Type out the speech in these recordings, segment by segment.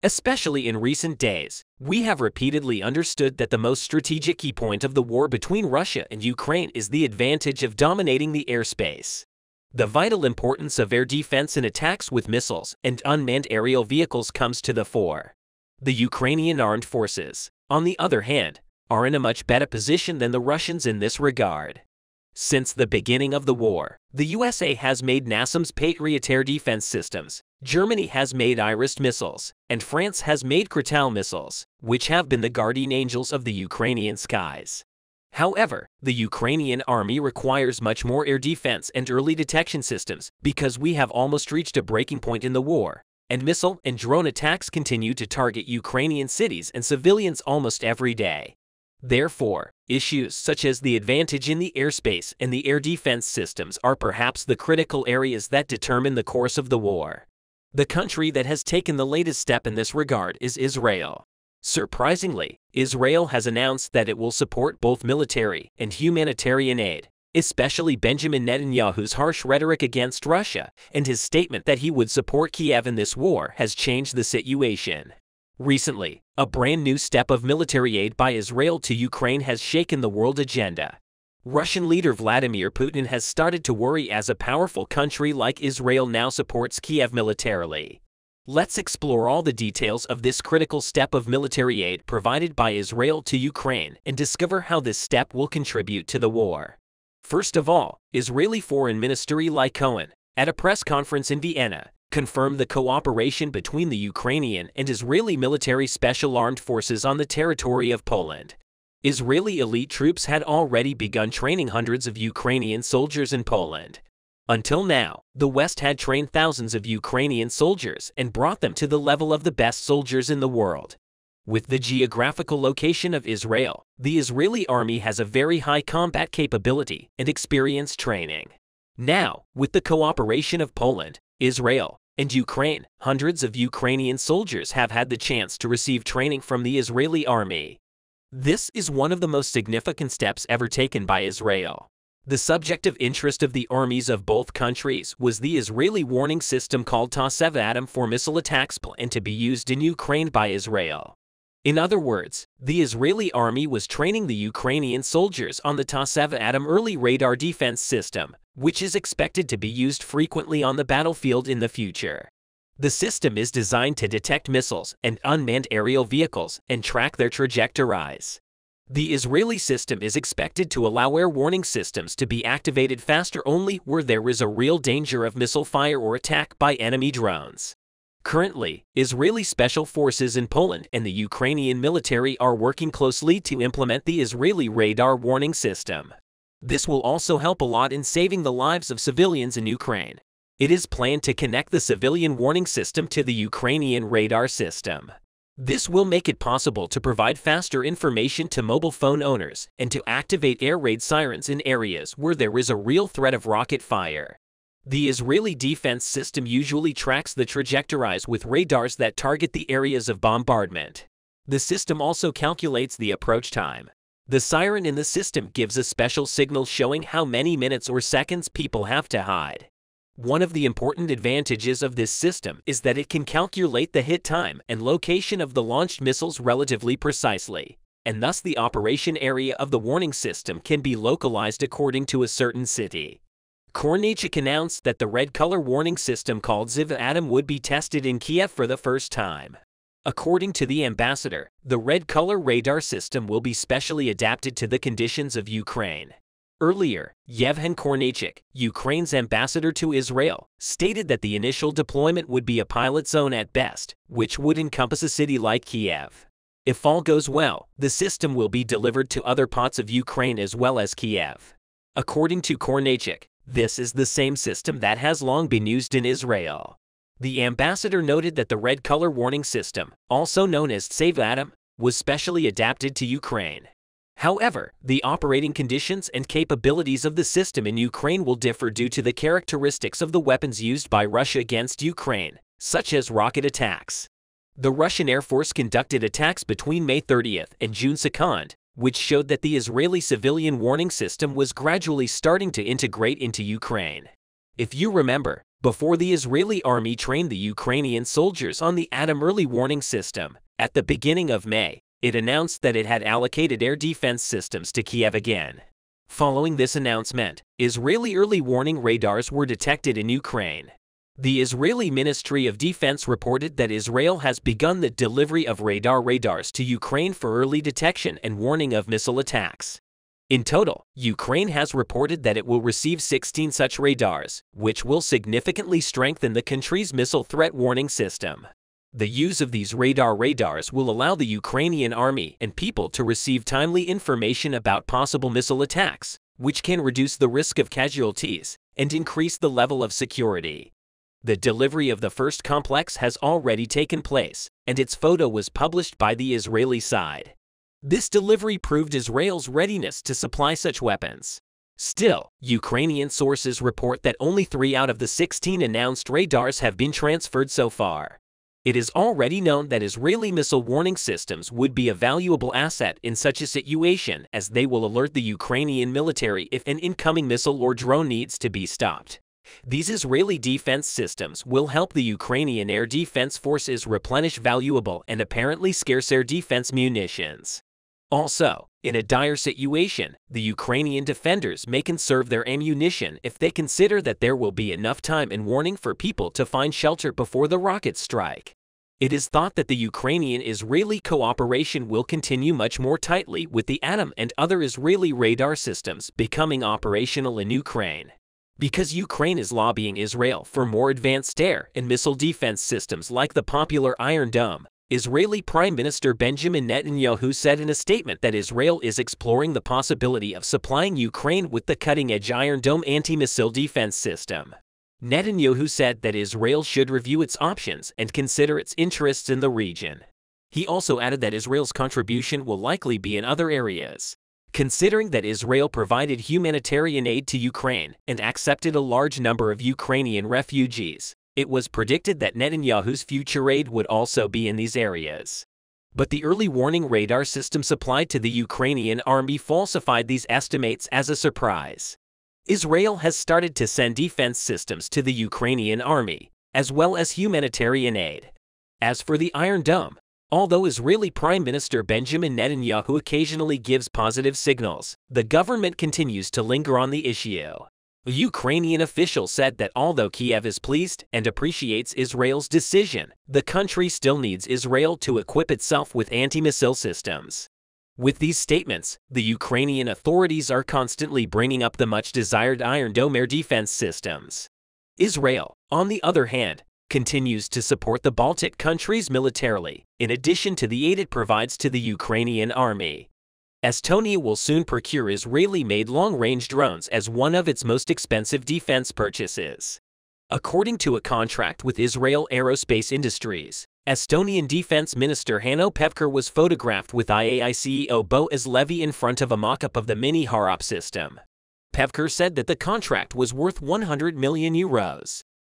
Especially in recent days, we have repeatedly understood that the most strategic key point of the war between Russia and Ukraine is the advantage of dominating the airspace. The vital importance of air defense in attacks with missiles and unmanned aerial vehicles comes to the fore. The Ukrainian armed forces, on the other hand, are in a much better position than the Russians in this regard. Since the beginning of the war, the USA has made NASAMS Patriot air defense systems, Germany has made Iris missiles, and France has made Kratal missiles, which have been the guardian angels of the Ukrainian skies. However, the Ukrainian army requires much more air defense and early detection systems because we have almost reached a breaking point in the war, and missile and drone attacks continue to target Ukrainian cities and civilians almost every day. Therefore, issues such as the advantage in the airspace and the air defense systems are perhaps the critical areas that determine the course of the war. The country that has taken the latest step in this regard is Israel. Surprisingly, Israel has announced that it will support both military and humanitarian aid, especially Benjamin Netanyahu's harsh rhetoric against Russia and his statement that he would support Kiev in this war has changed the situation. Recently, a brand new step of military aid by Israel to Ukraine has shaken the world agenda. Russian leader Vladimir Putin has started to worry as a powerful country like Israel now supports Kiev militarily. Let's explore all the details of this critical step of military aid provided by Israel to Ukraine and discover how this step will contribute to the war. First of all, Israeli Foreign Minister Eli Cohen, at a press conference in Vienna, confirmed the cooperation between the Ukrainian and Israeli military special armed forces on the territory of Poland. Israeli elite troops had already begun training hundreds of Ukrainian soldiers in Poland. Until now, the West had trained thousands of Ukrainian soldiers and brought them to the level of the best soldiers in the world. With the geographical location of Israel, the Israeli army has a very high combat capability and experienced training. Now, with the cooperation of Poland, Israel, and Ukraine, hundreds of Ukrainian soldiers have had the chance to receive training from the Israeli army. This is one of the most significant steps ever taken by Israel. The subject of interest of the armies of both countries was the Israeli warning system called Ta-7 Atom for missile attacks planned to be used in Ukraine by Israel. In other words, the Israeli army was training the Ukrainian soldiers on the Ta-7 Atom early radar defense system, which is expected to be used frequently on the battlefield in the future. The system is designed to detect missiles and unmanned aerial vehicles and track their trajectories. The Israeli system is expected to allow air warning systems to be activated faster only where there is a real danger of missile fire or attack by enemy drones. Currently, Israeli special forces in Poland and the Ukrainian military are working closely to implement the Israeli radar warning system. This will also help a lot in saving the lives of civilians in Ukraine. It is planned to connect the civilian warning system to the Ukrainian radar system. This will make it possible to provide faster information to mobile phone owners and to activate air raid sirens in areas where there is a real threat of rocket fire. The Israeli defense system usually tracks the trajectories with radars that target the areas of bombardment. The system also calculates the approach time. The siren in the system gives a special signal showing how many minutes or seconds people have to hide. One of the important advantages of this system is that it can calculate the hit time and location of the launched missiles relatively precisely, and thus the operation area of the warning system can be localized according to a certain city. Kornachik announced that the red color warning system called Ta-7 Atom would be tested in Kiev for the first time. According to the ambassador, the red color radar system will be specially adapted to the conditions of Ukraine. Earlier, Yevhen Kornachik, Ukraine's ambassador to Israel, stated that the initial deployment would be a pilot zone at best, which would encompass a city like Kiev. If all goes well, the system will be delivered to other parts of Ukraine as well as Kiev. According to Kornachik, this is the same system that has long been used in Israel. The ambassador noted that the red color warning system, also known as Ta-7 Atom, was specially adapted to Ukraine. However, the operating conditions and capabilities of the system in Ukraine will differ due to the characteristics of the weapons used by Russia against Ukraine, such as rocket attacks. The Russian Air Force conducted attacks between May 30th and June 2nd, which showed that the Israeli civilian warning system was gradually starting to integrate into Ukraine. If you remember, before the Israeli army trained the Ukrainian soldiers on the Atom early warning system. At the beginning of May, it announced that it had allocated air defense systems to Kiev again. Following this announcement, Israeli early warning radars were detected in Ukraine. The Israeli Ministry of Defense reported that Israel has begun the delivery of radars to Ukraine for early detection and warning of missile attacks. In total, Ukraine has reported that it will receive 16 such radars, which will significantly strengthen the country's missile threat warning system. The use of these radars will allow the Ukrainian army and people to receive timely information about possible missile attacks, which can reduce the risk of casualties and increase the level of security. The delivery of the first complex has already taken place, and its photo was published by the Israeli side. This delivery proved Israel's readiness to supply such weapons. Still, Ukrainian sources report that only 3 out of the 16 announced radars have been transferred so far. It is already known that Israeli missile warning systems would be a valuable asset in such a situation, as they will alert the Ukrainian military if an incoming missile or drone needs to be stopped. These Israeli defense systems will help the Ukrainian air defense forces replenish valuable and apparently scarce air defense munitions. Also, in a dire situation, the Ukrainian defenders may conserve their ammunition if they consider that there will be enough time and warning for people to find shelter before the rockets strike. It is thought that the Ukrainian-Israeli cooperation will continue much more tightly, with the Atom and other Israeli radar systems becoming operational in Ukraine. Because Ukraine is lobbying Israel for more advanced air and missile defense systems like the popular Iron Dome, Israeli Prime Minister Benjamin Netanyahu said in a statement that Israel is exploring the possibility of supplying Ukraine with the cutting-edge Iron Dome anti-missile defense system. Netanyahu said that Israel should review its options and consider its interests in the region. He also added that Israel's contribution will likely be in other areas. Considering that Israel provided humanitarian aid to Ukraine and accepted a large number of Ukrainian refugees, it was predicted that Netanyahu's future aid would also be in these areas. But the early warning radar system supplied to the Ukrainian army falsified these estimates as a surprise. Israel has started to send defense systems to the Ukrainian army, as well as humanitarian aid. As for the Iron Dome, although Israeli Prime Minister Benjamin Netanyahu occasionally gives positive signals, the government continues to linger on the issue. A Ukrainian official said that although Kiev is pleased and appreciates Israel's decision, the country still needs Israel to equip itself with anti-missile systems. With these statements, the Ukrainian authorities are constantly bringing up the much-desired Iron Dome air defense systems. Israel, on the other hand, continues to support the Baltic countries militarily, in addition to the aid it provides to the Ukrainian army. Estonia will soon procure Israeli-made long-range drones as one of its most expensive defense purchases. According to a contract with Israel Aerospace Industries, Estonian Defense Minister Hanno Pevkur was photographed with IAI CEO Boaz Levy in front of a mock-up of the mini Harop system. Pevkur said that the contract was worth €100 million.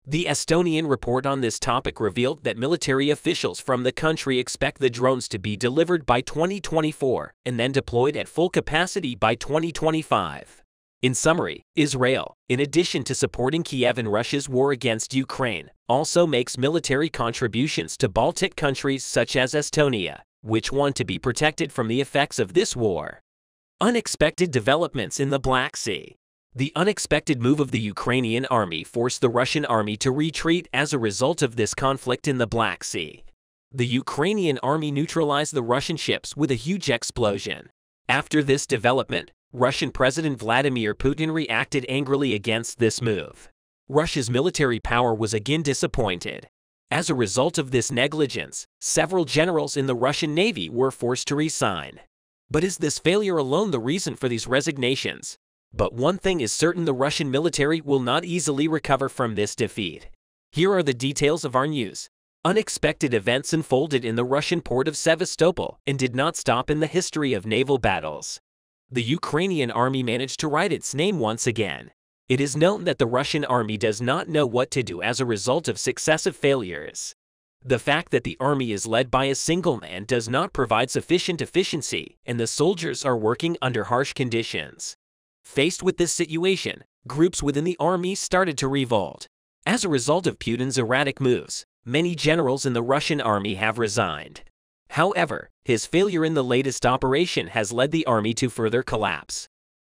The Estonian report on this topic revealed that military officials from the country expect the drones to be delivered by 2024 and then deployed at full capacity by 2025. In summary, Israel, in addition to supporting Kiev in Russia's war against Ukraine, also makes military contributions to Baltic countries such as Estonia, which want to be protected from the effects of this war. Unexpected developments in the Black Sea. The unexpected move of the Ukrainian army forced the Russian army to retreat as a result of this conflict in the Black Sea. The Ukrainian army neutralized the Russian ships with a huge explosion. After this development, Russian President Vladimir Putin reacted angrily against this move. Russia's military power was again disappointed. As a result of this negligence, several generals in the Russian Navy were forced to resign. But is this failure alone the reason for these resignations? But one thing is certain: the Russian military will not easily recover from this defeat. Here are the details of our news. Unexpected events unfolded in the Russian port of Sevastopol and did not stop in the history of naval battles. The Ukrainian army managed to write its name once again. It is known that the Russian army does not know what to do as a result of successive failures. The fact that the army is led by a single man does not provide sufficient efficiency, and the soldiers are working under harsh conditions. Faced with this situation, groups within the army started to revolt. As a result of Putin's erratic moves, many generals in the Russian army have resigned. However, his failure in the latest operation has led the army to further collapse,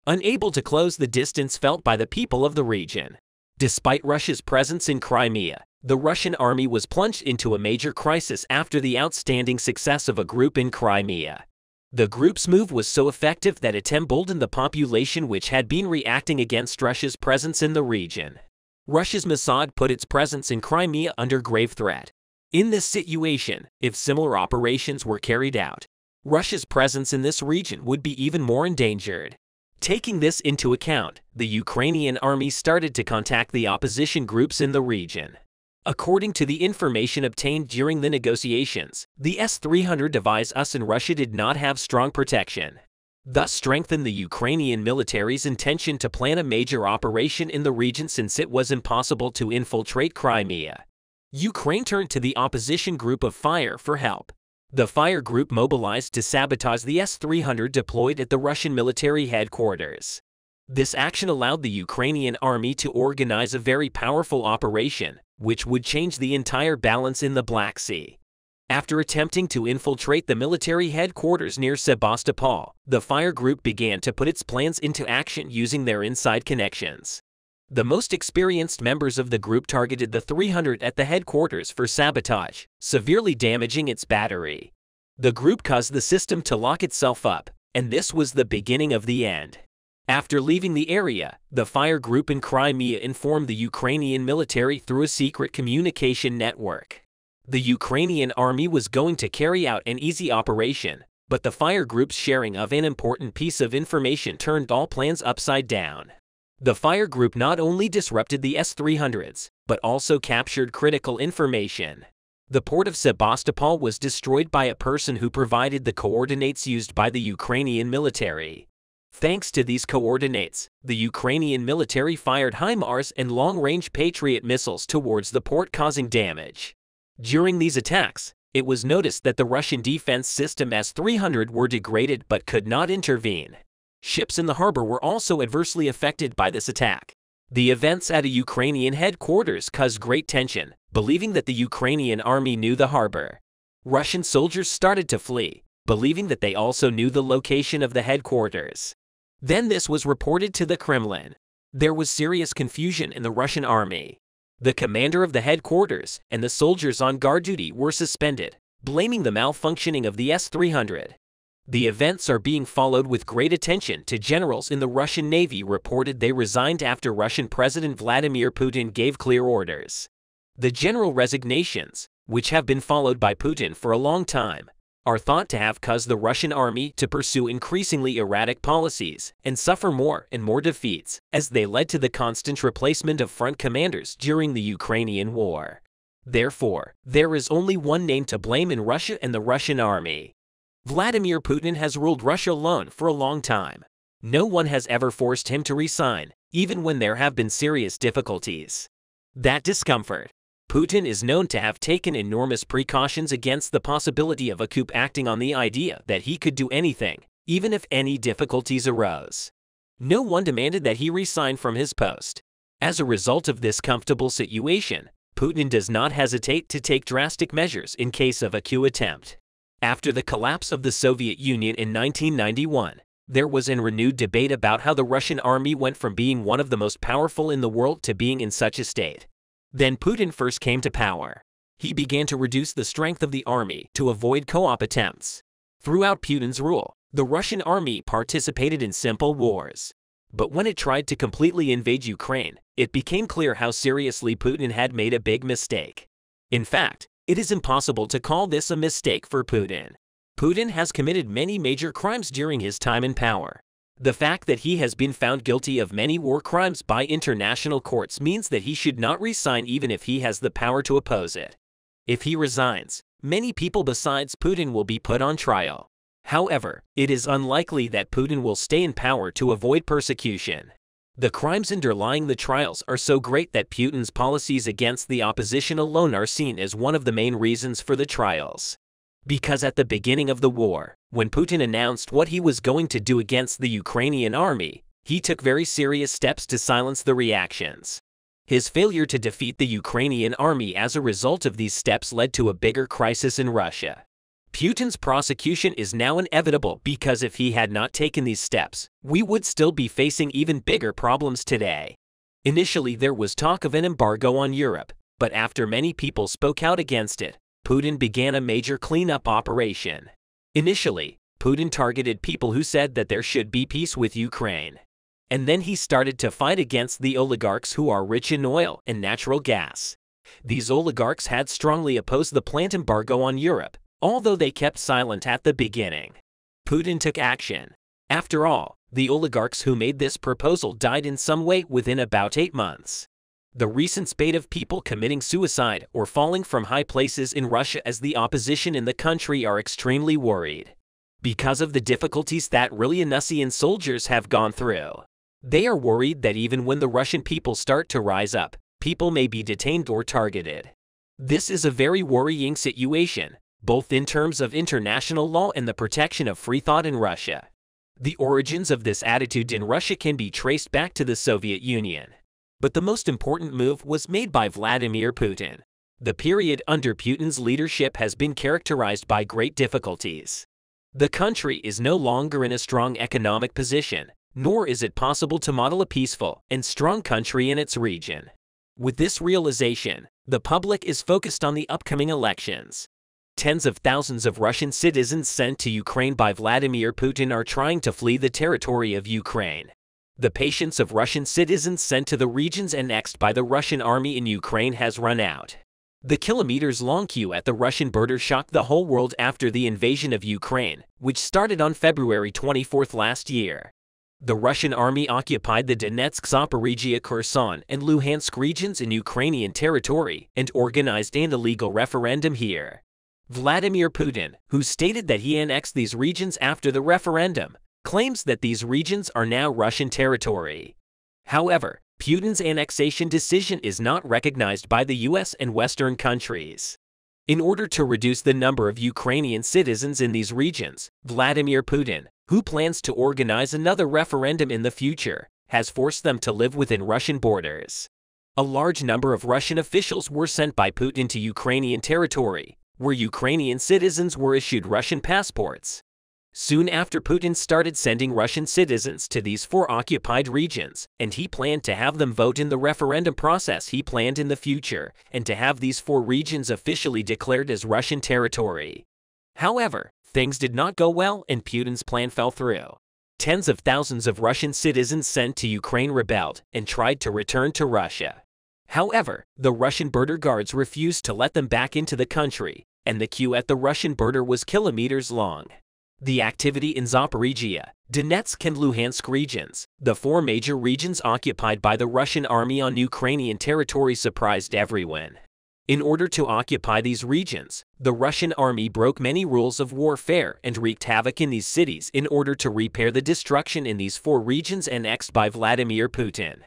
unable to close the distance felt by the people of the region. Despite Russia's presence in Crimea, the Russian army was plunged into a major crisis after the outstanding success of a group in Crimea. The group's move was so effective that it emboldened the population, which had been reacting against Russia's presence in the region. Russia's Mossad put its presence in Crimea under grave threat. In this situation, if similar operations were carried out, Russia's presence in this region would be even more endangered. Taking this into account, the Ukrainian army started to contact the opposition groups in the region. According to the information obtained during the negotiations, the S-300 device in Russia did not have strong protection, thus strengthened the Ukrainian military's intention to plan a major operation in the region since it was impossible to infiltrate Crimea. Ukraine turned to the opposition group of Fire for help. The Fire group mobilized to sabotage the S-300 deployed at the Russian military headquarters. This action allowed the Ukrainian army to organize a very powerful operation, which would change the entire balance in the Black Sea. After attempting to infiltrate the military headquarters near Sebastopol, the Fire group began to put its plans into action using their inside connections. The most experienced members of the group targeted the 300 at the headquarters for sabotage, severely damaging its battery. The group caused the system to lock itself up, and this was the beginning of the end. After leaving the area, the Fire group in Crimea informed the Ukrainian military through a secret communication network. The Ukrainian army was going to carry out an easy operation, but the Fire group's sharing of an important piece of information turned all plans upside down. The Fire group not only disrupted the S-300s, but also captured critical information. The port of Sebastopol was destroyed by a person who provided the coordinates used by the Ukrainian military. Thanks to these coordinates, the Ukrainian military fired HIMARS and long-range Patriot missiles towards the port, causing damage. During these attacks, it was noticed that the Russian defense system S-300 were degraded but could not intervene. Ships in the harbor were also adversely affected by this attack. The events at a Ukrainian headquarters caused great tension, believing that the Ukrainian army knew the harbor. Russian soldiers started to flee, believing that they also knew the location of the headquarters. Then this was reported to the Kremlin. There was serious confusion in the Russian army. The commander of the headquarters and the soldiers on guard duty were suspended, blaming the malfunctioning of the S-300. The events are being followed with great attention. Generals in the Russian Navy reported they resigned after Russian President Vladimir Putin gave clear orders. The general resignations, which have been followed by Putin for a long time, are thought to have caused the Russian army to pursue increasingly erratic policies and suffer more and more defeats, as they led to the constant replacement of front commanders during the Ukrainian war. Therefore, there is only one name to blame in Russia and the Russian army. Vladimir Putin has ruled Russia alone for a long time. No one has ever forced him to resign, even when there have been serious difficulties. That discomfort. Putin is known to have taken enormous precautions against the possibility of a coup, acting on the idea that he could do anything, even if any difficulties arose. No one demanded that he resign from his post. As a result of this comfortable situation, Putin does not hesitate to take drastic measures in case of a coup attempt. After the collapse of the Soviet Union in 1991, there was a renewed debate about how the Russian army went from being one of the most powerful in the world to being in such a state. Then Putin first came to power. He began to reduce the strength of the army to avoid co-op attempts. Throughout Putin's rule, the Russian army participated in simple wars. But when it tried to completely invade Ukraine, it became clear how seriously Putin had made a big mistake. In fact, it is impossible to call this a mistake for Putin. Putin has committed many major crimes during his time in power. The fact that he has been found guilty of many war crimes by international courts means that he should not resign even if he has the power to oppose it. If he resigns, many people besides Putin will be put on trial. However, it is unlikely that Putin will stay in power to avoid persecution. The crimes underlying the trials are so great that Putin's policies against the opposition alone are seen as one of the main reasons for the trials. Because at the beginning of the war, when Putin announced what he was going to do against the Ukrainian army, he took very serious steps to silence the reactions. His failure to defeat the Ukrainian army as a result of these steps led to a bigger crisis in Russia. Putin's prosecution is now inevitable because if he had not taken these steps, we would still be facing even bigger problems today. Initially, there was talk of an embargo on Europe, but after many people spoke out against it, Putin began a major cleanup operation. Initially, Putin targeted people who said that there should be peace with Ukraine. And then he started to fight against the oligarchs who are rich in oil and natural gas. These oligarchs had strongly opposed the planned embargo on Europe, although they kept silent at the beginning. Putin took action. After all, the oligarchs who made this proposal died in some way within about 8 months. The recent spate of people committing suicide or falling from high places in Russia as the opposition in the country are extremely worried. Because of the difficulties that Russian soldiers have gone through. They are worried that even when the Russian people start to rise up, people may be detained or targeted. This is a very worrying situation, both in terms of international law and the protection of free thought in Russia. The origins of this attitude in Russia can be traced back to the Soviet Union. But the most important move was made by Vladimir Putin. The period under Putin's leadership has been characterized by great difficulties. The country is no longer in a strong economic position, nor is it possible to model a peaceful and strong country in its region. With this realization, the public is focused on the upcoming elections. Tens of thousands of Russian citizens sent to Ukraine by Vladimir Putin are trying to flee the territory of Ukraine. The patience of Russian citizens sent to the regions annexed by the Russian army in Ukraine has run out. The kilometers-long queue at the Russian border shocked the whole world after the invasion of Ukraine, which started on February 24 last year. The Russian army occupied the Donetsk, Zaporizhzhia, Kherson, and Luhansk regions in Ukrainian territory and organized an illegal referendum here. Vladimir Putin, who stated that he annexed these regions after the referendum, claims that these regions are now Russian territory. However, Putin's annexation decision is not recognized by the US and Western countries. In order to reduce the number of Ukrainian citizens in these regions, Vladimir Putin, who plans to organize another referendum in the future, has forced them to live within Russian borders. A large number of Russian officials were sent by Putin to Ukrainian territory, where Ukrainian citizens were issued Russian passports. Soon after, Putin started sending Russian citizens to these 4 occupied regions, and he planned to have them vote in the referendum process he planned in the future, and to have these 4 regions officially declared as Russian territory. However, things did not go well and Putin's plan fell through. Tens of thousands of Russian citizens sent to Ukraine rebelled and tried to return to Russia. However, the Russian border guards refused to let them back into the country, and the queue at the Russian border was kilometers long. The activity in Zaporizhzhia, Donetsk, and Luhansk regions, the 4 major regions occupied by the Russian army on Ukrainian territory, surprised everyone. In order to occupy these regions, the Russian army broke many rules of warfare and wreaked havoc in these cities in order to repair the destruction in these 4 regions annexed by Vladimir Putin.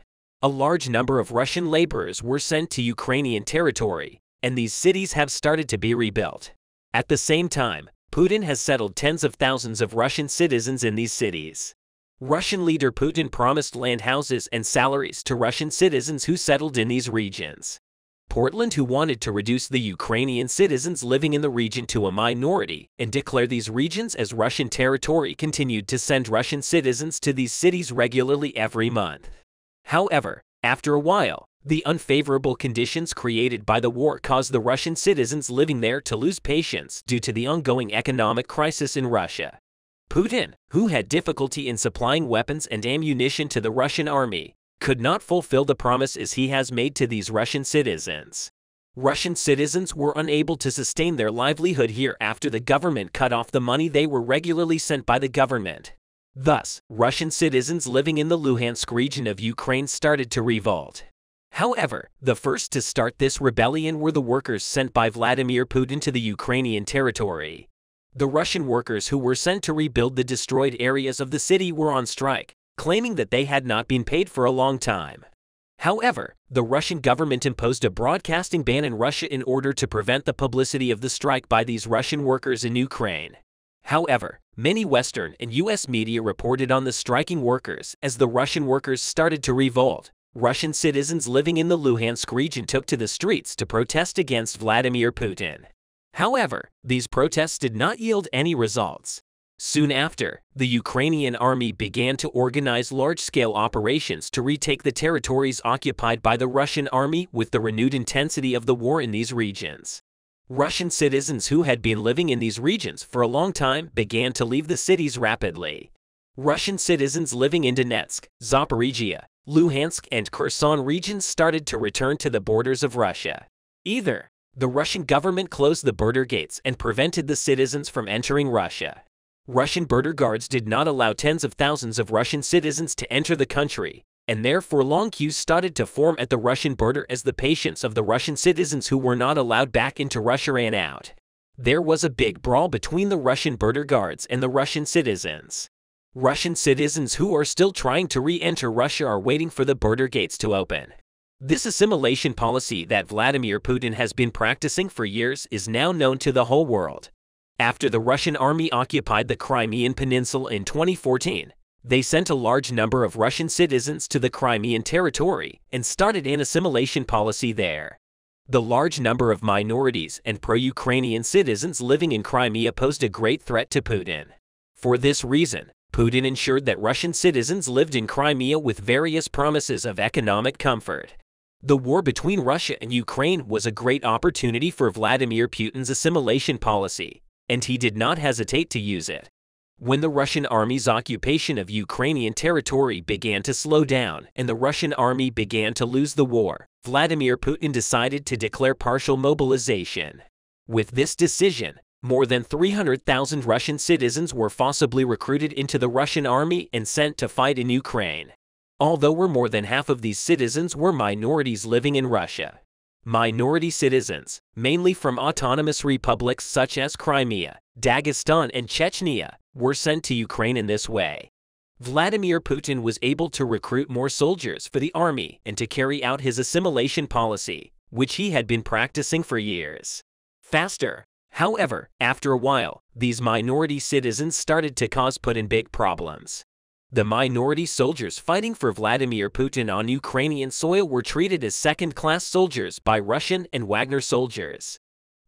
A large number of Russian laborers were sent to Ukrainian territory, and these cities have started to be rebuilt. At the same time, Putin has settled tens of thousands of Russian citizens in these cities. Russian leader Putin promised land, houses, and salaries to Russian citizens who settled in these regions. Portland, who wanted to reduce the Ukrainian citizens living in the region to a minority and declare these regions as Russian territory, continued to send Russian citizens to these cities regularly every month. However, after a while, the unfavorable conditions created by the war caused the Russian citizens living there to lose patience due to the ongoing economic crisis in Russia. Putin, who had difficulty in supplying weapons and ammunition to the Russian army, could not fulfill the promises he has made to these Russian citizens. Russian citizens were unable to sustain their livelihood here after the government cut off the money they were regularly sent by the government. Thus, Russian citizens living in the Luhansk region of Ukraine started to revolt. However, the first to start this rebellion were the workers sent by Vladimir Putin to the Ukrainian territory. The Russian workers who were sent to rebuild the destroyed areas of the city were on strike, claiming that they had not been paid for a long time. However, the Russian government imposed a broadcasting ban in Russia in order to prevent the publicity of the strike by these Russian workers in Ukraine. However, many Western and US media reported on the striking workers as the Russian workers started to revolt, Russian citizens living in the Luhansk region took to the streets to protest against Vladimir Putin. However, these protests did not yield any results. Soon after, the Ukrainian army began to organize large-scale operations to retake the territories occupied by the Russian army with the renewed intensity of the war in these regions. Russian citizens who had been living in these regions for a long time began to leave the cities rapidly. Russian citizens living in Donetsk, Zaporizhzhia, Luhansk and Kherson regions started to return to the borders of Russia. Either the Russian government closed the border gates and prevented the citizens from entering Russia. Russian border guards did not allow tens of thousands of Russian citizens to enter the country, and therefore long queues started to form at the Russian border as the patience of the Russian citizens who were not allowed back into Russia ran out. There was a big brawl between the Russian border guards and the Russian citizens. Russian citizens who are still trying to re-enter Russia are waiting for the border gates to open. This assimilation policy that Vladimir Putin has been practicing for years is now known to the whole world. After the Russian army occupied the Crimean Peninsula in 2014, they sent a large number of Russian citizens to the Crimean territory and started an assimilation policy there. The large number of minorities and pro-Ukrainian citizens living in Crimea posed a great threat to Putin. For this reason, Putin ensured that Russian citizens lived in Crimea with various promises of economic comfort. The war between Russia and Ukraine was a great opportunity for Vladimir Putin's assimilation policy, and he did not hesitate to use it. When the Russian army's occupation of Ukrainian territory began to slow down and the Russian army began to lose the war, Vladimir Putin decided to declare partial mobilization. With this decision, more than 300,000 Russian citizens were forcibly recruited into the Russian army and sent to fight in Ukraine. Although more than half of these citizens were minorities living in Russia. Minority citizens, mainly from autonomous republics such as Crimea, Dagestan and Chechnya, were sent to Ukraine in this way. Vladimir Putin was able to recruit more soldiers for the army and to carry out his assimilation policy, which he had been practicing for years. Faster. However, after a while, these minority citizens started to cause Putin big problems. The minority soldiers fighting for Vladimir Putin on Ukrainian soil were treated as second-class soldiers by Russian and Wagner soldiers.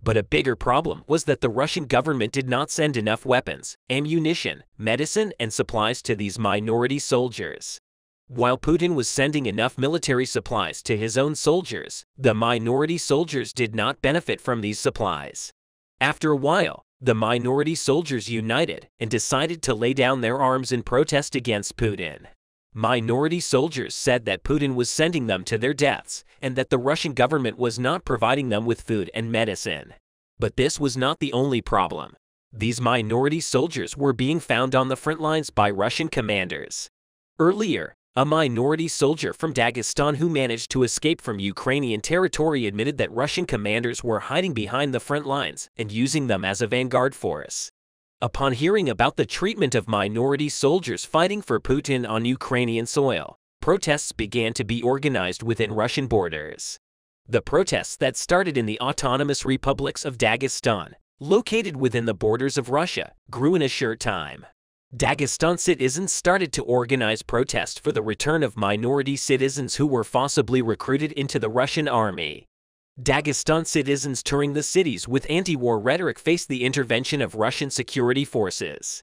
But a bigger problem was that the Russian government did not send enough weapons, ammunition, medicine, and supplies to these minority soldiers. While Putin was sending enough military supplies to his own soldiers, the minority soldiers did not benefit from these supplies. After a while, the minority soldiers united and decided to lay down their arms in protest against Putin. Minority soldiers said that Putin was sending them to their deaths and that the Russian government was not providing them with food and medicine. But this was not the only problem. These minority soldiers were being found on the front lines by Russian commanders. Earlier, a minority soldier from Dagestan who managed to escape from Ukrainian territory admitted that Russian commanders were hiding behind the front lines and using them as a vanguard force. Upon hearing about the treatment of minority soldiers fighting for Putin on Ukrainian soil, protests began to be organized within Russian borders. The protests that started in the autonomous republics of Dagestan, located within the borders of Russia, grew in a short time. Dagestan citizens started to organize protests for the return of minority citizens who were forcibly recruited into the Russian army. Dagestan citizens touring the cities with anti-war rhetoric faced the intervention of Russian security forces.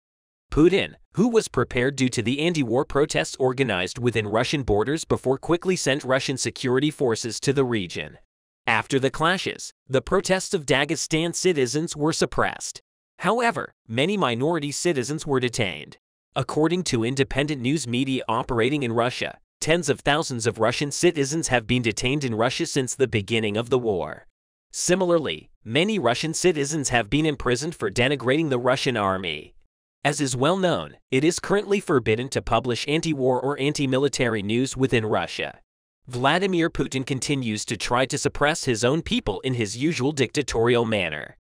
Putin, who was prepared due to the anti-war protests organized within Russian borders before, quickly sent Russian security forces to the region. After the clashes, the protests of Dagestan citizens were suppressed. However, many minority citizens were detained. According to independent news media operating in Russia, tens of thousands of Russian citizens have been detained in Russia since the beginning of the war. Similarly, many Russian citizens have been imprisoned for denigrating the Russian army. As is well known, it is currently forbidden to publish anti-war or anti-military news within Russia. Vladimir Putin continues to try to suppress his own people in his usual dictatorial manner.